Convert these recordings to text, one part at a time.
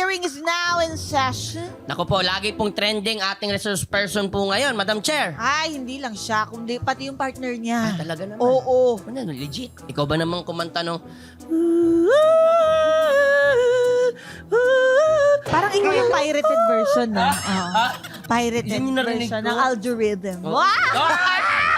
hearing is now in session. Naku po, lagi pong trending ating resource person po ngayon, Madam Chair. Ay, hindi lang siya, kundi pati yung partner niya. Talaga naman. Oo. Ano, legit. Ikaw ba namang kumanta nung... Parang ikaw yung pirated version, no? Pirated Hindi niyo narinig version ko? ng algorithm. Oh. Wow!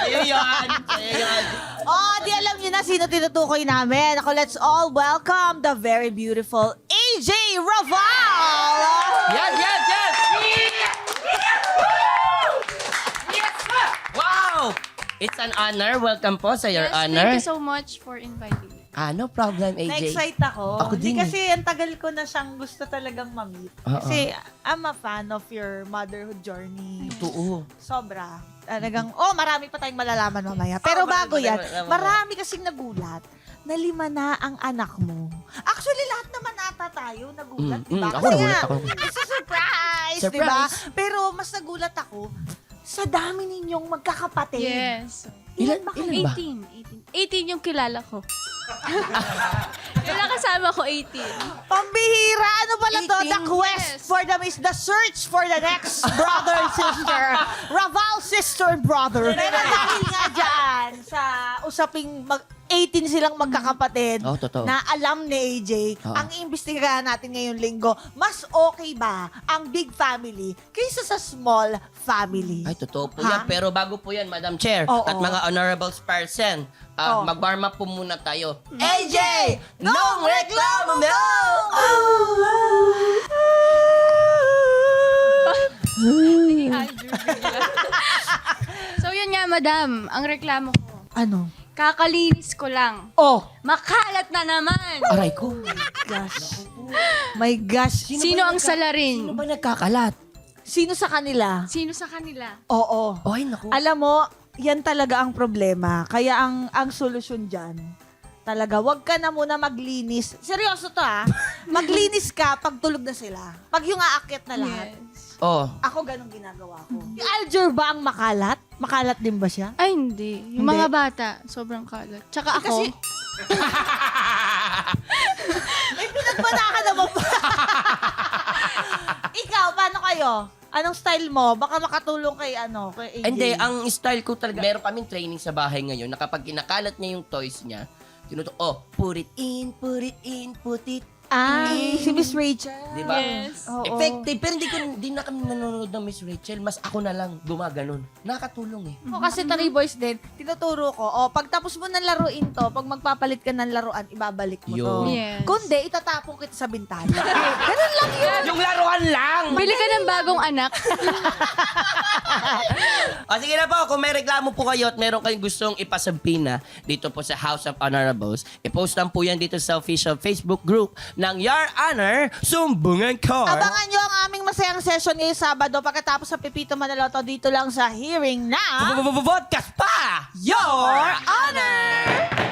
Ayun yan! Ayun yan! Oh, di alam niyo na sino tinutukoy namin. Ako, let's all welcome the very beautiful AJ Raval! Yes, yes, yes! Wow! It's an honor. Welcome po sa your Yes, honor. thank you so much for inviting me. No problem, AJ. Na-excite ako. Ako din Hindi kasi ang tagal ko na siyang gusto talagang ma-meet. Kasi I'm a fan of your motherhood journey. Totoo. Sobra. Talagang, marami pa tayong malalaman mamaya. Pero bago yan, marami kasing nagulat na 5 na ang anak mo. Actually, lahat naman ata tayo nagulat, di ba? Ako Kasi nagulat nga, ako. it's a surprise, di ba? Pero mas nagulat ako sa dami ninyong magkakapatid. Yes. Ilan ba? ba? 18 yung kilala ko. Yung nakasama ko, 18. Pambihira! Ano pala to? The 18, quest yes. for the search for the next brother and sister. Raval sister and brother. Pero dahil nga dyan, sa usaping 18 silang magkakapatid Oh, totoo. na alam ni AJ, Oo. ang iimbestigahan natin ngayong linggo, mas okay ba ang big family kaysa sa small family? Ay, totoo po Ha? yan. Pero bago po yan, Madam Chair, Oo. at mga honorable person, Oo. mag-warm up po muna tayo. AJ! Nung reklamo mo! So yun nga, madam. Ang reklamo ko. Ano? Kakalinis ko lang. Oh! Makalat na naman. Aray ko. Gosh. My gosh. Sino ang Sino salarin? ba nagkakalat? Sino sa kanila? Sino sa kanila? Oo. Ay, naku. Alam mo, yan talaga ang problema. Kaya ang solusyon dyan, talaga, wag ka na muna maglinis. Seryoso to Maglinis ka pag tulog na sila. Pag yung aakyat na lahat. Yes. Oh. Ako ganun ginagawa ko. Yung Aljur ba ang makalat? Makalat din ba siya? Ay, hindi. Yung Hindi. mga bata, sobrang kalat. Tsaka ako, Kasi- May pinagmana ka naman ba? Ikaw, paano kayo? Anong style mo? Baka makatulong kay kay AJ. Hindi, ang style ko talaga, meron kaming training sa bahay ngayon na kapag kinakalat niya yung toys niya, put it in, put it Si Miss Rachel. Di ba? yes. Oo. Effective. Pero hindi na kami nanonood ng Miss Rachel. Mas ako na lang gumaganon. Nakakatulong eh. O kasi Tari Boys din, tinuturo ko, pag tapos mo ng laruin to, pag magpapalit ka ng laruan, ibabalik mo to. Yun. Yes. Kundi, itatapon kita sa bintana. Ganun lang yun. Yung laruan lang! Bili ka ng bagong anak. O sige na po, kung may reklamo po kayo at meron kayong gustong ipasampina dito po sa House of Honorables, i-post lang po yan dito sa official Facebook group ng Your Honor, Sumbungan Ko. Abangan nyo ang aming masayang session ngayong Sabado pagkatapos sa Pepito Manaloto dito lang sa hearing na Podcast pa! Your Honor!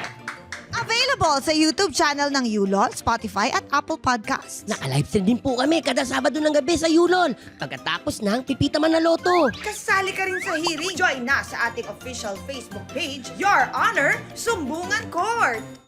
Available sa YouTube channel ng Yulon, Spotify at Apple Podcasts. Naka-livestream din po kami kada Sabado ng gabi sa Yulon pagkatapos ng Pipita Manaloto. Kasali ka rin sa hearing. Join na sa ating official Facebook page, Your Honor, Sumbungan Court.